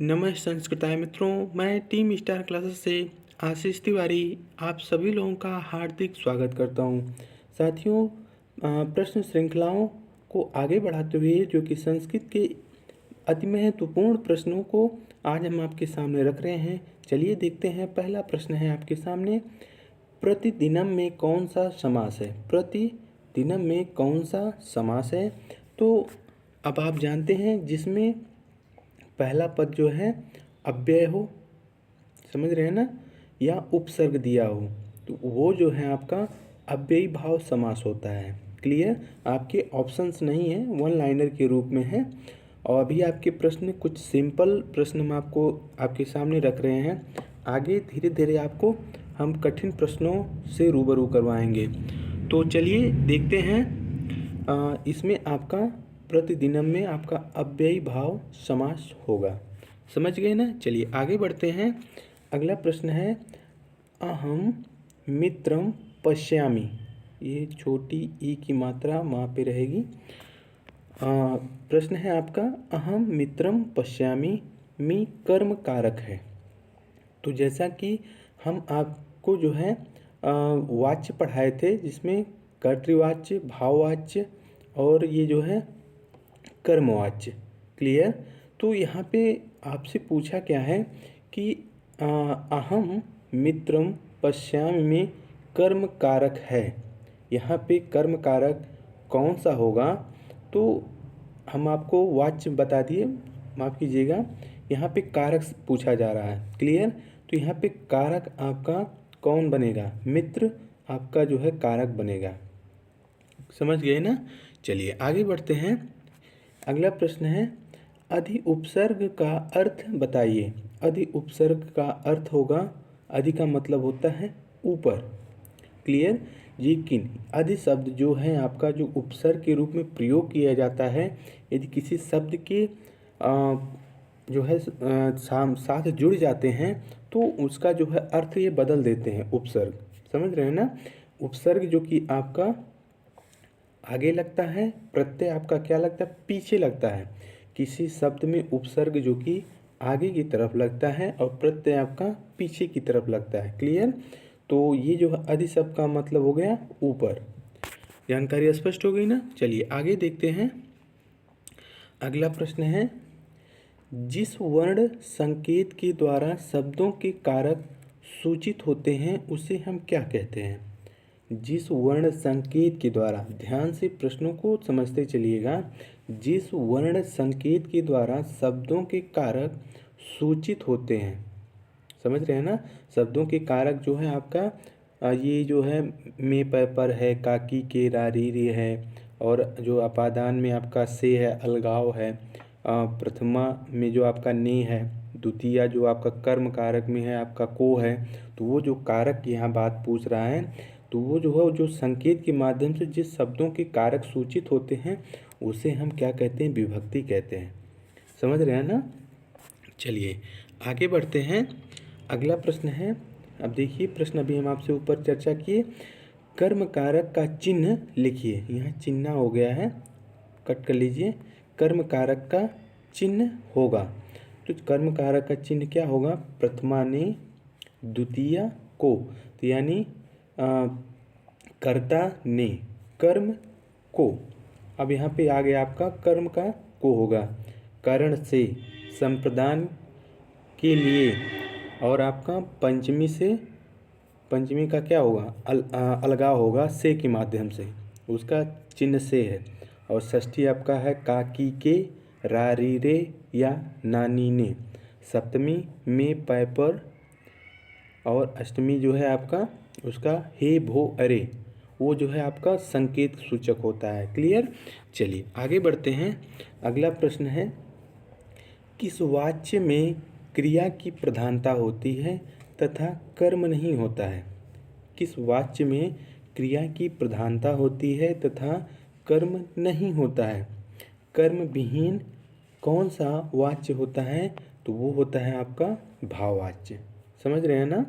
नमस्कार संस्कृताय मित्रों, मैं टीम स्टार क्लासेस से आशीष तिवारी आप सभी लोगों का हार्दिक स्वागत करता हूं। साथियों, प्रश्न श्रृंखलाओं को आगे बढ़ाते हुए जो कि संस्कृत के अति महत्वपूर्ण प्रश्नों को आज हम आपके सामने रख रहे हैं। चलिए देखते हैं। पहला प्रश्न है आपके सामने, प्रतिदिनम में कौन सा समास है? प्रतिदिनम में कौन सा समास है? तो अब आप जानते हैं जिसमें पहला पद जो है अव्यय हो, समझ रहे हैं ना, या उपसर्ग दिया हो, तो वो जो है आपका अव्ययी भाव समास होता है। क्लियर? आपके ऑप्शंस नहीं है, वन लाइनर के रूप में है। और अभी आपके प्रश्न कुछ सिंपल प्रश्न हम आपको आपके सामने रख रहे हैं। आगे धीरे धीरे आपको हम कठिन प्रश्नों से रूबरू करवाएंगे। तो चलिए देखते हैं। इसमें आपका प्रतिदिनम में आपका अव्ययी भाव समास होगा। समझ गए ना? चलिए आगे बढ़ते हैं। अगला प्रश्न है, अहम मित्रम पश्यामि। ये छोटी ई की मात्रा वहाँ पे रहेगी। प्रश्न है आपका, अहम मित्रम पश्यामि मी कर्म कारक है। तो जैसा कि हम आपको जो है वाच्य पढ़ाए थे, जिसमें कर्तृवाच्य, भाववाच्य और ये जो है कर्मवाच्य। क्लियर? तो यहाँ पे आपसे पूछा क्या है कि अहम मित्रम पश्यामि में कर्म कारक है। यहाँ पे कर्म कारक कौन सा होगा? तो हम आपको वाच्य बता दिए, माफ़ कीजिएगा, यहाँ पे कारक पूछा जा रहा है। क्लियर? तो यहाँ पे कारक आपका कौन बनेगा? मित्र आपका जो है कारक बनेगा। समझ गए ना? चलिए आगे बढ़ते हैं। अगला प्रश्न है, अधि उपसर्ग का अर्थ बताइए। अधि उपसर्ग का अर्थ होगा, अधि का मतलब होता है ऊपर। क्लियर? लेकिन अधि शब्द जो है आपका जो उपसर्ग के रूप में प्रयोग किया जाता है, यदि किसी शब्द के जो है साथ जुड़ जाते हैं तो उसका जो है अर्थ ये बदल देते हैं उपसर्ग। समझ रहे हैं ना? उपसर्ग जो कि आपका आगे लगता है, प्रत्यय आपका क्या लगता है? पीछे लगता है। किसी शब्द में उपसर्ग जो कि आगे की तरफ लगता है और प्रत्यय आपका पीछे की तरफ लगता है। क्लियर? तो ये जो अधि शब्द का मतलब हो गया ऊपर। जानकारी स्पष्ट हो गई ना? चलिए आगे देखते हैं। अगला प्रश्न है, जिस वर्ण संकेत के द्वारा शब्दों के कारक सूचित होते हैं उसे हम क्या कहते हैं? जिस वर्ण संकेत के द्वारा, ध्यान से प्रश्नों को समझते चलिएगा, जिस वर्ण संकेत के द्वारा शब्दों के कारक सूचित होते हैं, समझ रहे हैं ना? शब्दों के कारक जो है आपका ये जो है मे पर है, काकी के रारी रे है, और जो अपादान में आपका से है, अलगाव है, प्रथमा में जो आपका ने है, द्वितीय जो आपका कर्म कारक में है आपका को है। तो वो जो कारक की यहाँ बात पूछ रहा है, तो वो जो है जो संकेत के माध्यम से जिस शब्दों के कारक सूचित होते हैं उसे हम क्या कहते हैं? विभक्ति कहते हैं। समझ रहे हैं ना? चलिए आगे बढ़ते हैं। अगला प्रश्न है, अब देखिए प्रश्न अभी हम आपसे ऊपर चर्चा किए, कर्म कारक का चिन्ह लिखिए। यहाँ चिन्ह हो गया है, कट कर लीजिए। कर्म कारक का चिन्ह होगा, तो कर्म कारक का चिन्ह क्या होगा? प्रथमा ने, द्वितीय को, तो यानी कर्ता ने, कर्म को। अब यहाँ पे आ गया आपका कर्म का को होगा, कारण से, संप्रदान के लिए, और आपका पंचमी से, पंचमी का क्या होगा? अलगाव होगा से के माध्यम से, उसका चिन्ह से है। और षष्ठी आपका है काकी के रारी रे या नानी ने, सप्तमी में पै पर, और अष्टमी जो है आपका उसका हे भो अरे, वो जो है आपका संकेत सूचक होता है। क्लियर? चलिए आगे बढ़ते हैं। अगला प्रश्न है, किस वाच्य में क्रिया की प्रधानता होती है तथा कर्म नहीं होता है? किस वाच्य में क्रिया की प्रधानता होती है तथा कर्म नहीं होता है? कर्म विहीन कौन सा वाच्य होता है? तो वो होता है आपका भाववाच्य। समझ रहे हैं ना?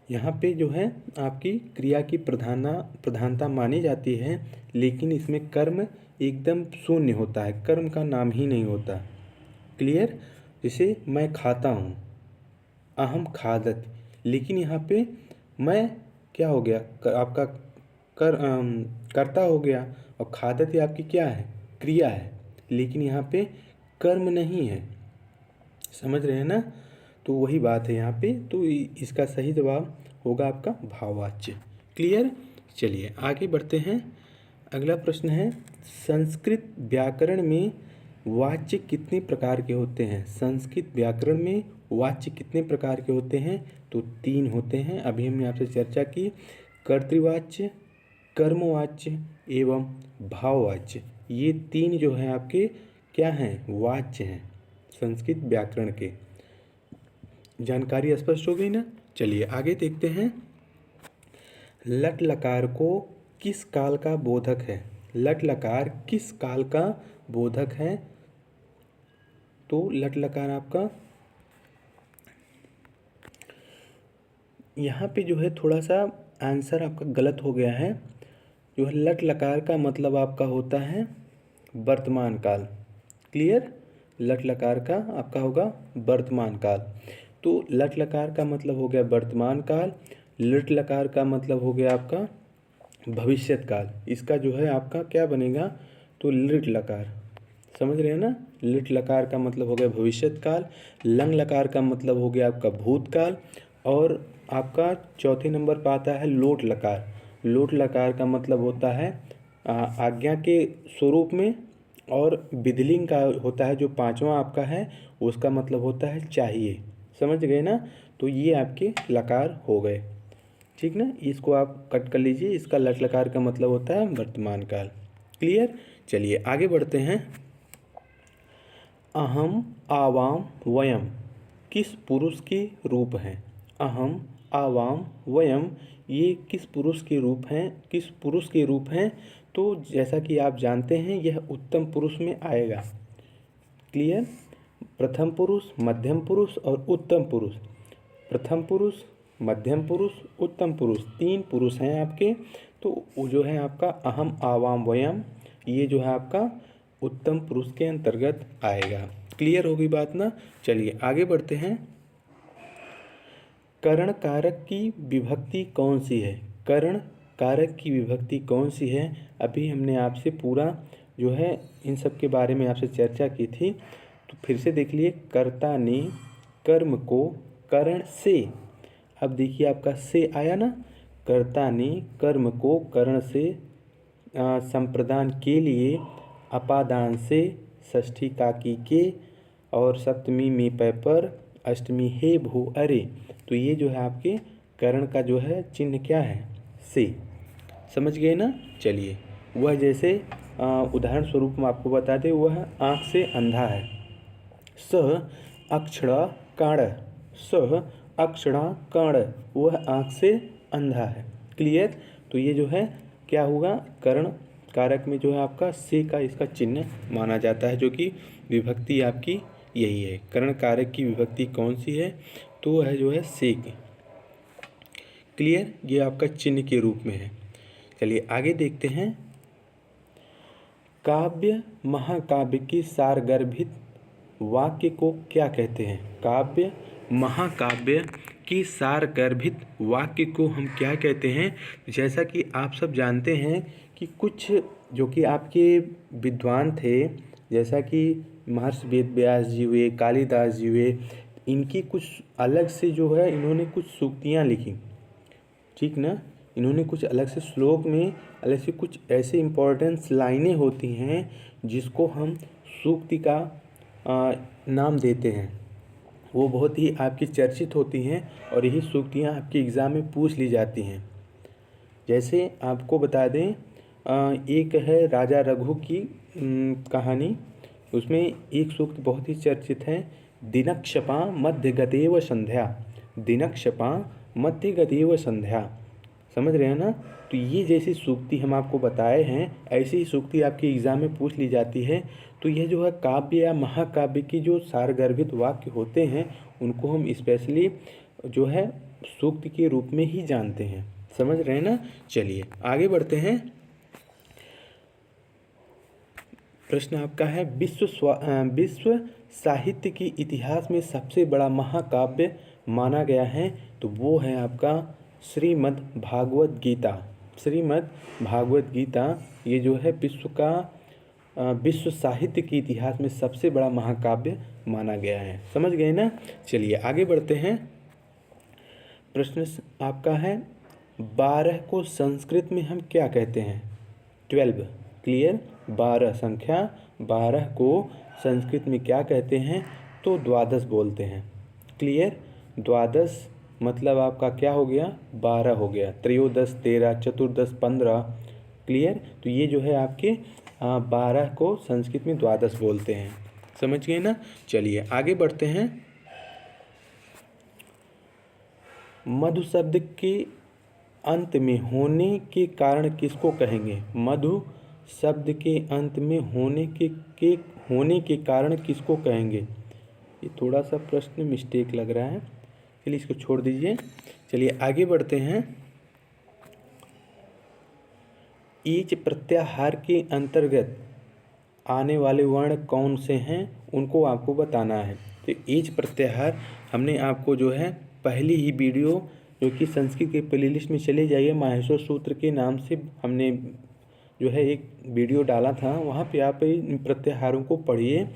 यहाँ पे जो है आपकी क्रिया की प्रधानता मानी जाती है, लेकिन इसमें कर्म एकदम शून्य होता है, कर्म का नाम ही नहीं होता। क्लियर। जैसे मैं खाता हूँ, अहम खादत, लेकिन यहाँ पे मैं क्या हो गया, आपका कर्ता हो गया, और खादत ये आपकी क्या है, क्रिया है, लेकिन यहाँ पे कर्म नहीं है। समझ रहे हैं ना। तो वही बात है यहाँ पे। तो इसका सही जवाब होगा आपका भाववाच्य। क्लियर। चलिए आगे बढ़ते हैं। अगला प्रश्न है, संस्कृत व्याकरण में वाच्य कितने प्रकार के होते हैं। संस्कृत व्याकरण में वाच्य कितने प्रकार के होते हैं। तो 3 होते हैं। अभी हमने आपसे चर्चा की, कर्तृवाच्य, कर्मवाच्य एवं भाववाच्य। ये 3 जो हैं आपके क्या हैं, वाच्य हैं संस्कृत व्याकरण के। जानकारी स्पष्ट हो गई ना। चलिए आगे देखते हैं। लट लकार को किस काल का बोधक है। लट लकार किस काल का बोधक है। तो लट लकार आपका यहाँ पे जो है थोड़ा सा आंसर आपका गलत हो गया है। जो है लट लकार का मतलब आपका होता है वर्तमान काल। क्लियर। लट लकार का आपका होगा वर्तमान काल। तो लट लकार का मतलब हो गया वर्तमान काल। लट लकार का मतलब हो गया आपका भविष्यत काल। इसका जो है आपका क्या बनेगा, तो लिट लकार। समझ रहे हैं ना। लिट लकार का मतलब हो गया भविष्यत काल। लंग लकार का मतलब हो गया आपका भूतकाल। और आपका चौथे नंबर पर आता है लोट लकार। लोट लकार का मतलब होता है आज्ञा के स्वरूप में। और विधिलिंग का होता है जो 5वां आपका है, उसका मतलब होता है चाहिए। समझ गए ना। तो ये आपके लकार हो गए, ठीक ना। इसको आप कट कर लीजिए। इसका लट लकार का मतलब होता है वर्तमान काल। क्लियर। चलिए आगे बढ़ते हैं। अहम, आवाम, वयम किस पुरुष के रूप हैं। अहम, आवाम, वयम ये किस पुरुष के रूप हैं, किस पुरुष के रूप हैं। तो जैसा कि आप जानते हैं यह उत्तम पुरुष में आएगा। क्लियर। प्रथम पुरुष, मध्यम पुरुष और उत्तम पुरुष। प्रथम पुरुष, मध्यम पुरुष, उत्तम पुरुष, 3 पुरुष हैं आपके। तो वो जो है आपका अहम, आवाम, वयम, ये जो है आपका उत्तम पुरुष के अंतर्गत आएगा। क्लियर होगी बात ना। चलिए आगे बढ़ते हैं। करण कारक की विभक्ति कौन सी है। करण कारक की विभक्ति कौन सी है। अभी हमने आपसे पूरा जो है इन सब के बारे में आपसे चर्चा की थी। तो फिर से देख लिए। कर्ता ने कर्म को करण से, अब देखिए आपका से आया ना। कर्ता ने कर्म को करण से संप्रदान के लिए अपादान से, षष्ठी काकी के और सप्तमी में पैपर, अष्टमी हे भू अरे। तो ये जो है आपके करण का जो है चिन्ह क्या है, से। समझ गए ना। चलिए वह जैसे उदाहरण स्वरूप में आपको बता दें, वह आँख से अंधा है। स अक्षरा काण, स अक्षरा काण, वह आँख से अंधा है। क्लियर। तो ये जो है क्या होगा, करण कारक में जो है आपका से का इसका चिन्ह माना जाता है, जो कि विभक्ति आपकी यही है। करण कारक की विभक्ति कौन सी है, तो वह जो है से की। क्लियर। ये आपका चिन्ह के रूप में है। चलिए आगे देखते हैं। काव्य महाकाव्य की सारगर्भित वाक्य को क्या कहते हैं। काव्य महाकाव्य की सारगर्भित वाक्य को हम क्या कहते हैं। जैसा कि आप सब जानते हैं कि कुछ जो कि आपके विद्वान थे, जैसा कि महर्षि वेद व्यास जी हुए, कालिदास जी हुए, इनकी कुछ अलग से जो है इन्होंने कुछ सूक्तियाँ लिखी, ठीक ना। इन्होंने कुछ अलग से श्लोक में अलग से कुछ ऐसे इम्पोर्टेंस लाइनें होती हैं जिसको हम सूक्ति का नाम देते हैं। वो बहुत ही आपकी चर्चित होती हैं और यही सूक्तियाँ आपके एग्ज़ाम में पूछ ली जाती हैं। जैसे आपको बता दें, एक है राजा रघु की कहानी। उसमें एक सूक्त बहुत ही चर्चित है, दिनक्षपा मध्य गतेव संध्या। दिनक्षपा मध्य गतेव संध्या। समझ रहे हैं ना। तो ये जैसी सूक्ति हम आपको बताए हैं, ऐसी ही सूक्ति आपके एग्ज़ाम में पूछ ली जाती है। तो यह जो है काव्य या महाकाव्य की जो सारगर्भित वाक्य होते हैं, उनको हम स्पेशली जो है सूक्ति के रूप में ही जानते हैं। समझ रहे हैं ना। चलिए आगे बढ़ते हैं। प्रश्न आपका है विश्व साहित्य के इतिहास में सबसे बड़ा महाकाव्य माना गया है, तो वो है आपका श्रीमद् भागवत गीता। श्रीमद् भागवत गीता ये जो है विश्व साहित्य के इतिहास में सबसे बड़ा महाकाव्य माना गया है। समझ गए ना। चलिए आगे बढ़ते हैं। प्रश्न आपका है 12 को संस्कृत में हम क्या कहते हैं? 12 क्लियर। 12 संख्या 12 को संस्कृत में क्या कहते हैं? तो द्वादश बोलते हैं। क्लियर। द्वादश मतलब आपका क्या हो गया? 12 हो गया। त्रयोदश 13, चतुर्दश 15। क्लियर। तो ये जो है आपके 12 को संस्कृत में द्वादश बोलते हैं। समझ गए ना। चलिए आगे बढ़ते हैं। मधु शब्द के अंत में होने के कारण किसको कहेंगे? मधु शब्द के अंत में होने के कारण किसको कहेंगे? ये थोड़ा सा प्रश्न मिस्टेक लग रहा है, चलिए इसको छोड़ दीजिए। चलिए आगे बढ़ते हैं। ईच प्रत्याहार के अंतर्गत आने वाले वर्ण कौन से हैं, उनको आपको बताना है। तो ईच प्रत्याहार हमने आपको जो है पहली ही वीडियो जो कि संस्कृत के प्लेलिस्ट में चले जाइए, माहेश्वर सूत्र के नाम से हमने जो है एक वीडियो डाला था, वहाँ पे आप इन प्रत्याहारों को पढ़िए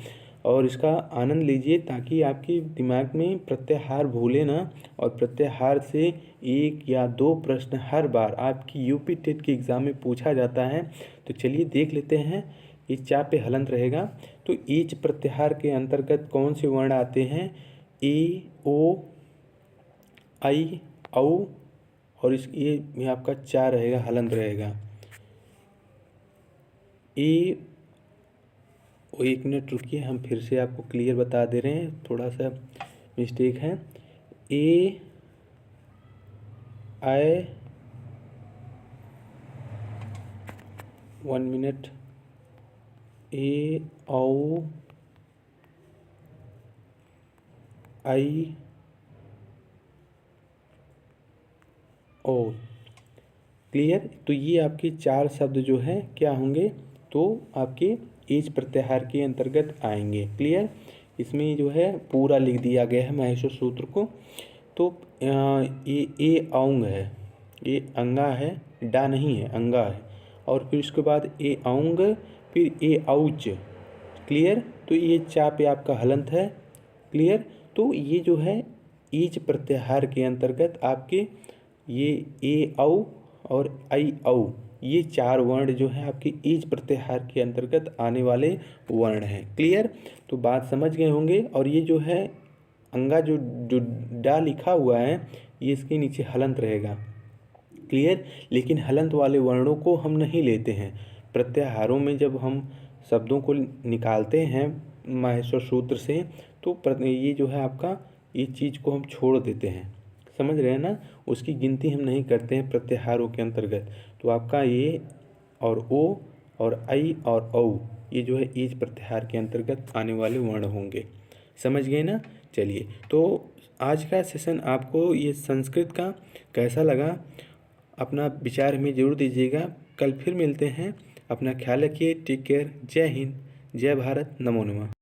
और इसका आनंद लीजिए, ताकि आपके दिमाग में प्रत्याहार भूले ना। और प्रत्याहार से 1 या 2 प्रश्न हर बार आपकी यूपी टेट के एग्ज़ाम में पूछा जाता है। तो चलिए देख लेते हैं। ये चाप पे हलंत रहेगा। तो ईच प्रत्याहार के अंतर्गत कौन से वर्ण आते हैं? ए, ओ, आई, औ और ये आपका 4 रहेगा, हलंत रहेगा। ए, एक मिनट रुकिए, हम फिर से आपको क्लियर बता दे रहे हैं, थोड़ा सा मिस्टेक है। ए, आई, 1 मिनट। ए, औ, आई, ओ। क्लियर। तो ये आपके 4 शब्द जो हैं क्या होंगे? तो आपके ईच प्रत्याहार के अंतर्गत आएंगे। क्लियर। इसमें जो है पूरा लिख दिया गया है माहेश्वर सूत्र को। तो ये ए औंग है, ये अंगा है, डा नहीं है, अंगा है। और फिर उसके बाद ए औंग, फिर ए औच। क्लियर। तो ये चा पे आपका हलंत है। क्लियर। तो ये जो है ईच प्रत्याहार के अंतर्गत आपके ये ए औ और आई औ, ये 4 वर्ण जो है आपके ईच प्रत्याहार के अंतर्गत आने वाले वर्ण हैं। क्लियर। तो बात समझ गए होंगे। और ये जो है अंगा जो डा लिखा हुआ है, ये इसके नीचे हलंत रहेगा। क्लियर। लेकिन हलंत वाले वर्णों को हम नहीं लेते हैं प्रत्याहारों में। जब हम शब्दों को निकालते हैं माहेश्वर सूत्र से, तो ये जो है आपका ये चीज़ को हम छोड़ देते हैं। समझ रहे हैं ना। उसकी गिनती हम नहीं करते हैं प्रत्याहारों के अंतर्गत। तो आपका ये और ओ और आई और औ, ये जो है ईच प्रत्याहार के अंतर्गत आने वाले वर्ण होंगे। समझ गए ना। चलिए, तो आज का सेशन आपको ये संस्कृत का कैसा लगा, अपना विचार हमें ज़रूर दीजिएगा। कल फिर मिलते हैं। अपना ख्याल रखिए। Take care. जय हिंद, जय भारत, नमो नमः।